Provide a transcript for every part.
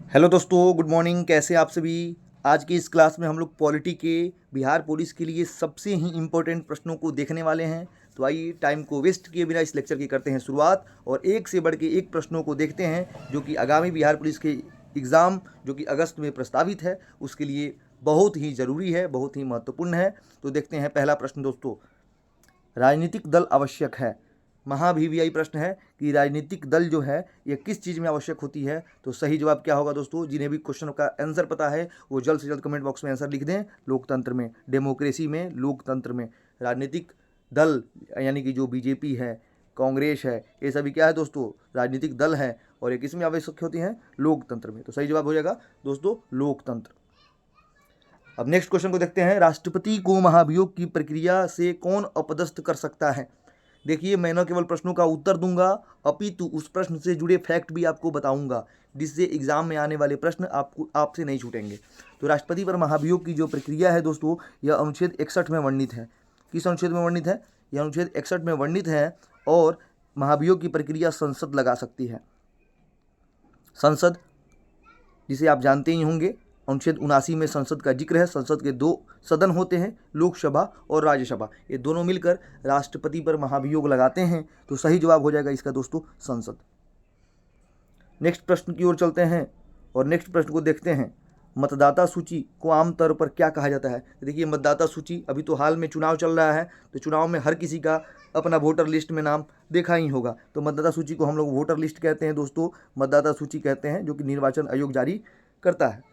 Hello दोस्तों, good morning. कैसे आप सभी। आज की इस क्लास में हम लोग पॉलिटी के बिहार पुलिस के लिए सबसे ही इम्पोर्टेंट प्रश्नों को देखने वाले हैं। तो आइए टाइम को वेस्ट किए बिना इस लेक्चर की करते हैं शुरुआत और एक से बढ़ के एक प्रश्नों को देखते हैं जो कि आगामी बिहार पुलिस के एग्ज़ाम जो कि अगस्त में प्रस्तावित है उसके लिए बहुत ही ज़रूरी है, बहुत ही महत्वपूर्ण है। तो देखते हैं पहला प्रश्न दोस्तों, राजनीतिक दल आवश्यक है। महा वीवीआई प्रश्न है कि राजनीतिक दल जो है ये किस चीज़ में आवश्यक होती है। तो सही जवाब क्या होगा दोस्तों, जिन्हें भी क्वेश्चन का आंसर पता है वो जल्द से जल्द कमेंट बॉक्स में आंसर लिख दें। लोकतंत्र में, डेमोक्रेसी में, लोकतंत्र में राजनीतिक दल यानी कि जो बीजेपी है, कांग्रेस है, ये सभी क्या है दोस्तों, राजनीतिक दल है और ये किस में आवश्यक होती हैं, लोकतंत्र में। तो सही जवाब हो जाएगा दोस्तों लोकतंत्र। अब नेक्स्ट क्वेश्चन को देखते हैं, राष्ट्रपति को महाभियोग की प्रक्रिया से कौन अपदस्थ कर सकता है। देखिए, मैं न केवल प्रश्नों का उत्तर दूंगा अपितु उस प्रश्न से जुड़े फैक्ट भी आपको बताऊंगा जिससे एग्जाम में आने वाले प्रश्न आपसे नहीं छूटेंगे। तो राष्ट्रपति पर महाभियोग की जो प्रक्रिया है दोस्तों, यह अनुच्छेद 61 में वर्णित है। किस अनुच्छेद में वर्णित है, यह अनुच्छेद 61 में वर्णित है और महाभियोग की प्रक्रिया संसद लगा सकती है। संसद जिसे आप जानते ही होंगे, अनुच्छेद 79 में संसद का जिक्र है। संसद के दो सदन होते हैं, लोकसभा और राज्यसभा, ये दोनों मिलकर राष्ट्रपति पर महाभियोग लगाते हैं। तो सही जवाब हो जाएगा इसका दोस्तों संसद। नेक्स्ट प्रश्न की ओर चलते हैं और नेक्स्ट प्रश्न को देखते हैं, मतदाता सूची को आमतौर पर क्या कहा जाता है। देखिए, मतदाता सूची, अभी तो हाल में चुनाव चल रहा है तो चुनाव में हर किसी का अपना वोटर लिस्ट में नाम देखा ही होगा। तो मतदाता सूची को हम लोग वोटर लिस्ट कहते हैं दोस्तों, मतदाता सूची कहते हैं, जो कि निर्वाचन आयोग जारी करता है।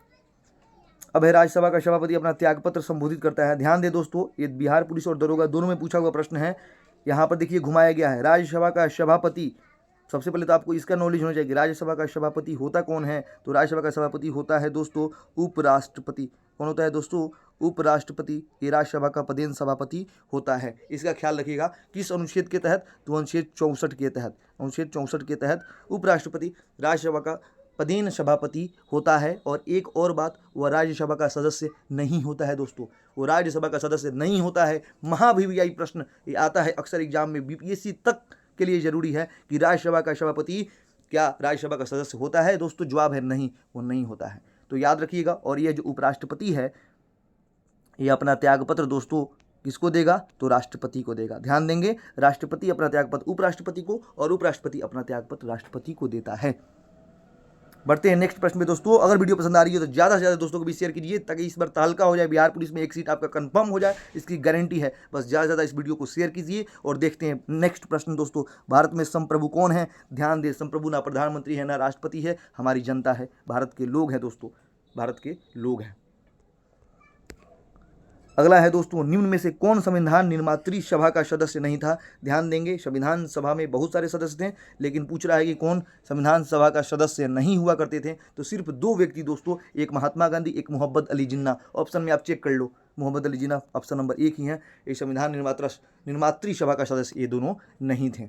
अब है राज्यसभा का सभापति अपना त्यागपत्र संबोधित करता है। ध्यान दे दोस्तों, ये बिहार पुलिस और दरोगा दोनों में पूछा हुआ प्रश्न है। यहाँ पर देखिए घुमाया गया है, राज्यसभा का सभापति। सबसे पहले तो आपको इसका नॉलेज होना चाहिए कि राज्यसभा का सभापति होता कौन है। तो राज्यसभा का सभापति होता है दोस्तों उपराष्ट्रपति। कौन होता है दोस्तों, उपराष्ट्रपति। ये राज्यसभा का पदेन सभापति होता है। इसका ख्याल रखिएगा। किस अनुच्छेद के तहत, तो अनुच्छेद 64 के तहत। अनुच्छेद 64 के तहत उपराष्ट्रपति राज्यसभा का पदेन सभापति होता है। और एक और बात, वह राज्यसभा का सदस्य नहीं होता है दोस्तों, वो राज्यसभा का सदस्य नहीं होता है। महाभिवीआई प्रश्न ये आता है अक्सर एग्जाम में, बीपीएससी तक के लिए जरूरी है कि राज्यसभा का सभापति क्या राज्यसभा का सदस्य होता है। दोस्तों जवाब है नहीं, वो नहीं होता है। तो याद रखिएगा। और ये जो उपराष्ट्रपति है ये अपना त्यागपत्र दोस्तों किसको देगा, तो राष्ट्रपति को देगा। ध्यान देंगे, राष्ट्रपति अपना त्यागपत्र उपराष्ट्रपति को और उपराष्ट्रपति अपना त्यागपत्र राष्ट्रपति को देता है। बढ़ते हैं नेक्स्ट प्रश्न में दोस्तों। अगर वीडियो पसंद आ रही है तो ज़्यादा से ज़्यादा दोस्तों को भी शेयर कीजिए ताकि इस बार तहलका हो जाए, बिहार पुलिस में एक सीट आपका कंफर्म हो जाए, इसकी गारंटी है। बस ज़्यादा से ज़्यादा इस वीडियो को शेयर कीजिए और देखते हैं नेक्स्ट प्रश्न दोस्तों। भारत में संप्रभु कौन है। ध्यान दें, संप्रभु ना प्रधानमंत्री है ना राष्ट्रपति है, हमारी जनता है, भारत के लोग हैं दोस्तों, भारत के लोग हैं। अगला है दोस्तों, निम्न में से कौन संविधान निर्मात्री सभा का सदस्य नहीं था। ध्यान देंगे, संविधान सभा में बहुत सारे सदस्य थे लेकिन पूछ रहा है कि कौन संविधान सभा का सदस्य नहीं हुआ करते थे। तो सिर्फ दो व्यक्ति दोस्तों, एक महात्मा गांधी, एक मोहम्मद अली जिन्ना। ऑप्शन में आप चेक कर लो, मोहम्मद अली जिन्ना ऑप्शन नंबर 1 ही है। ये संविधान निर्मात्री सभा का सदस्य ये दोनों नहीं थे।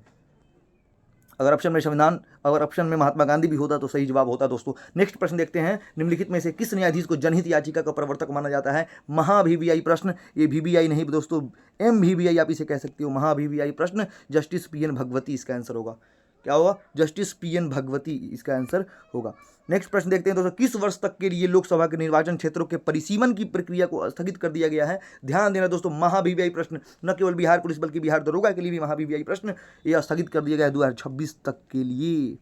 अगर ऑप्शन में महात्मा गांधी भी होता तो सही जवाब होता दोस्तों। नेक्स्ट प्रश्न देखते हैं, निम्नलिखित में से किस न्यायाधीश को जनहित याचिका का प्रवर्तक माना जाता है। महावीवीआई प्रश्न, ये वीवीआई नहीं दोस्तों, एमवीवीआई आप इसे कह सकते हो। महावीवीआई प्रश्न जस्टिस पीएन भगवती इसका आंसर होगा। क्या होगा, जस्टिस पीएन भगवती इसका आंसर होगा। नेक्स्ट प्रश्न देखते हैं दोस्तों, किस वर्ष तक के लिए लोकसभा के निर्वाचन क्षेत्रों के परिसीमन की प्रक्रिया को स्थगित कर दिया गया है। ध्यान देना दोस्तों, महावीवीआई प्रश्न न केवल बिहार पुलिस बल्कि बिहार दरोगा के लिए भी महावीवीआई प्रश्न यह स्थगित कर दिया गया है 2026 तक के लिए।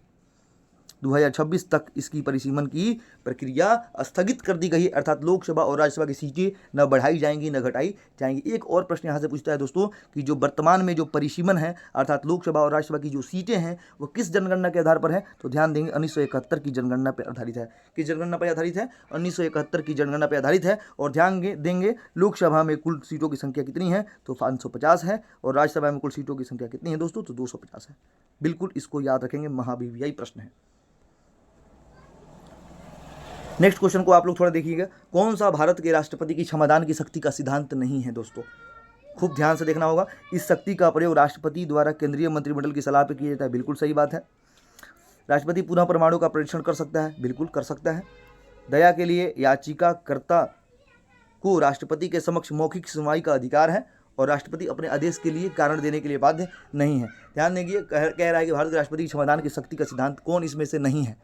2026 तक इसकी परिसीमन की प्रक्रिया स्थगित कर दी गई, अर्थात लोकसभा और राज्यसभा की सीटें न बढ़ाई जाएंगी न घटाई जाएंगी। एक और प्रश्न यहाँ से पूछता है दोस्तों कि जो वर्तमान में जो परिसीमन है अर्थात लोकसभा और राज्यसभा की जो सीटें हैं वो किस जनगणना के आधार पर है। तो ध्यान देंगे 1971 की जनगणना पर आधारित है। किस जनगणना पर आधारित है, 1971 की जनगणना पर आधारित है। और ध्यान देंगे लोकसभा में कुल सीटों की संख्या कितनी है, तो 550 है और राज्यसभा में कुल सीटों की संख्या कितनी है दोस्तों, तो 250 है। बिल्कुल इसको याद रखेंगे, महावीवीआई प्रश्न है। नेक्स्ट क्वेश्चन को आप लोग थोड़ा देखिएगा, कौन सा भारत के राष्ट्रपति की क्षमादान की शक्ति का सिद्धांत नहीं है दोस्तों। खूब ध्यान से देखना होगा। इस शक्ति का प्रयोग राष्ट्रपति द्वारा केंद्रीय मंत्रिमंडल की सलाह पर किया जाता है, बिल्कुल सही बात है। राष्ट्रपति पुनः परमाणु का परीक्षण कर सकता है, बिल्कुल कर सकता है। दया के लिए याचिकाकर्ता को राष्ट्रपति के समक्ष मौखिक सुनवाई का अधिकार है और राष्ट्रपति अपने आदेश के लिए कारण देने के लिए बाध्य नहीं है। ध्यान देंगे, कह रहा है कि भारत के राष्ट्रपति की क्षमादान की शक्ति का सिद्धांत कौन इसमें से नहीं है।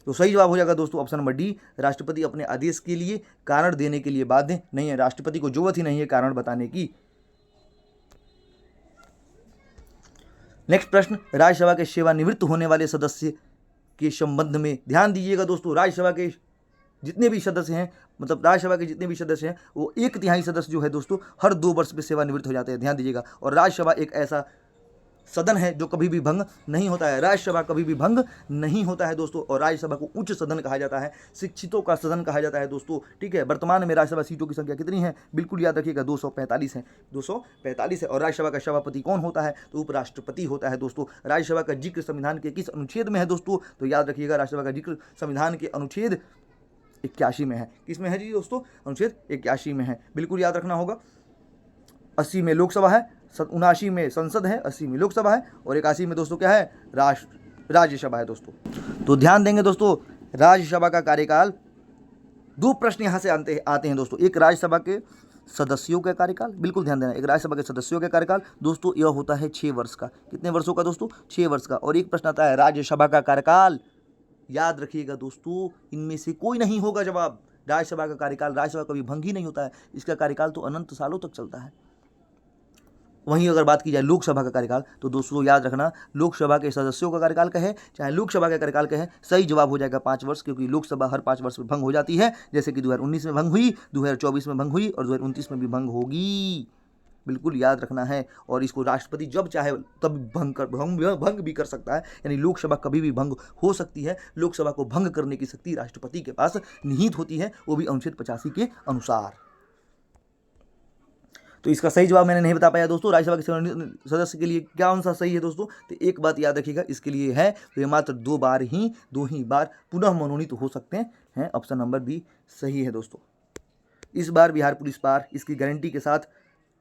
तो सही जवाब हो जाएगा दोस्तों ऑप्शन नंबर डी, राष्ट्रपति अपने आदेश के लिए कारण देने के लिए बाध्य नहीं है, राष्ट्रपति को जरूरत ही नहीं है कारण बताने की। नेक्स्ट प्रश्न, राज्यसभा के सेवानिवृत्त होने वाले सदस्य के संबंध में ध्यान दीजिएगा दोस्तों। राज्यसभा के जितने भी सदस्य हैं, मतलब राज्यसभा के जितने भी सदस्य हैं, वो 1/3 सदस्य जो है दोस्तों हर 2 वर्ष में सेवानिवृत्त हो जाते हैं, ध्यान दीजिएगा। और राज्यसभा एक ऐसा सदन है जो कभी भी भंग नहीं होता है, राज्यसभा कभी भी भंग नहीं होता है दोस्तों। और राज्यसभा को उच्च सदन कहा जाता है, शिक्षितों का सदन कहा जाता है दोस्तों, ठीक है। वर्तमान में राज्यसभा सीटों की संख्या कितनी है, बिल्कुल याद रखिएगा, 245 है, 245 है। और राज्यसभा का सभापति कौन होता है, तो उपराष्ट्रपति होता है दोस्तों। राज्यसभा का जिक्र संविधान के किस अनुच्छेद में है दोस्तों, तो याद रखिएगा राज्यसभा का जिक्र संविधान के अनुच्छेद 81 में है। किस में है जी दोस्तों, अनुच्छेद 81 में है, बिल्कुल याद रखना होगा। 80 में लोकसभा है, 79 में संसद है, 80 में लोकसभा है, और 81 में दोस्तों क्या है, राज्यसभा है दोस्तों। तो ध्यान देंगे दोस्तों, राज्यसभा का कार्यकाल, 2 प्रश्न यहाँ से आते हैं दोस्तों। एक राज्यसभा के सदस्यों का कार्यकाल, बिल्कुल ध्यान देना, एक राज्यसभा के सदस्यों का कार्यकाल दोस्तों यह होता है 6 वर्ष का। कितने वर्षों का दोस्तों, 6 वर्ष का। और एक प्रश्न आता है राज्यसभा का कार्यकाल, याद रखिएगा दोस्तों, इनमें से कोई नहीं होगा जवाब। राज्यसभा का कार्यकाल, राज्यसभा कभी भंग ही नहीं होता है, इसका कार्यकाल तो अनंत सालों तक चलता है। वहीं अगर बात की जाए लोकसभा का कार्यकाल, तो दोस्तों याद रखना, लोकसभा के सदस्यों का कार्यकाल कहे चाहे लोकसभा का कार्यकाल कहे, सही जवाब हो जाएगा 5 वर्ष, क्योंकि लोकसभा हर 5 वर्ष में भंग हो जाती है, जैसे कि 2019 में भंग हुई, 2024 में भंग हुई, और 2029 में भी भंग होगी, बिल्कुल याद रखना है। और इसको राष्ट्रपति जब चाहे तब भंग भी कर सकता है, यानी लोकसभा कभी भी भंग हो सकती है। लोकसभा को भंग करने की शक्ति राष्ट्रपति के पास निहित होती है, वो भी अनुच्छेद 85 के अनुसार। तो इसका सही जवाब मैंने नहीं बता पाया दोस्तों, राज्यसभा के सदस्य के लिए क्या आंसर सही है दोस्तों। तो एक बात याद रखिएगा, इसके लिए है वे मात्र 2 ही बार पुनः मनोनीत हो सकते हैं, ऑप्शन नंबर बी सही है दोस्तों। इस बार बिहार पुलिस पार इसकी गारंटी के साथ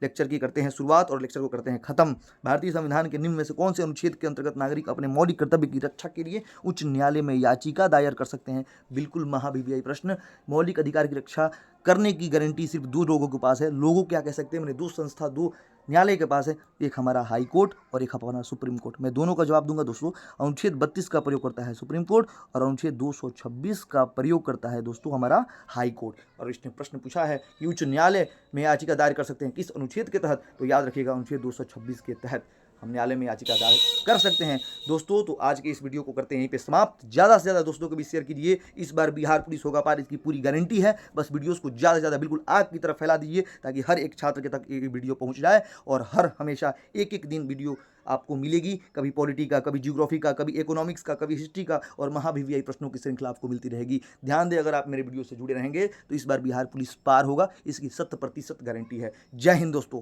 लेक्चर की करते हैं शुरुआत और लेक्चर को करते हैं खत्म। भारतीय संविधान के निम्न में से कौन से अनुच्छेद के अंतर्गत नागरिक अपने मौलिक कर्तव्य की रक्षा के लिए उच्च न्यायालय में याचिका दायर कर सकते हैं, बिल्कुल महाभिव्यायी प्रश्न। मौलिक अधिकार की रक्षा करने की गारंटी सिर्फ 2 लोगों के पास है, लोगों क्या कह सकते हैं, मैंने 2 संस्था, 2 न्यायालय के पास है, एक हमारा हाई कोर्ट और एक हमारा सुप्रीम कोर्ट। मैं दोनों का जवाब दूंगा दोस्तों। अनुच्छेद 32 का प्रयोग करता है सुप्रीम कोर्ट, और अनुच्छेद 226 का प्रयोग करता है दोस्तों हमारा हाई कोर्ट। और इसने प्रश्न पूछा है कि उच्च न्यायालय में याचिका दायर कर सकते हैं किस अनुच्छेद के तहत, तो याद रखिएगा अनुच्छेद 226 के तहत हम न्यायालय में याचिका दायर कर सकते हैं दोस्तों। तो आज के इस वीडियो को करते हैं यहीं पे समाप्त। ज़्यादा से ज़्यादा दोस्तों को भी शेयर कीजिए, इस बार बिहार पुलिस होगा पार, इसकी पूरी गारंटी है। बस वीडियोस को ज़्यादा से ज़्यादा बिल्कुल आग की तरफ फैला दीजिए, ताकि हर एक छात्र के तक ये वीडियो पहुंच जाए, और हर हमेशा एक दिन वीडियो आपको मिलेगी, कभी पॉलिटी का, कभी जियोग्राफी का, कभी इकोनॉमिक्स का, कभी हिस्ट्री का, और महाभिव्यायी प्रश्नों की श्रृंखला आपको मिलती रहेगी। ध्यान दें, अगर आप मेरे वीडियो से जुड़े रहेंगे तो इस बार बिहार पुलिस पार होगा, इसकी 100% गारंटी है। जय हिंद दोस्तों।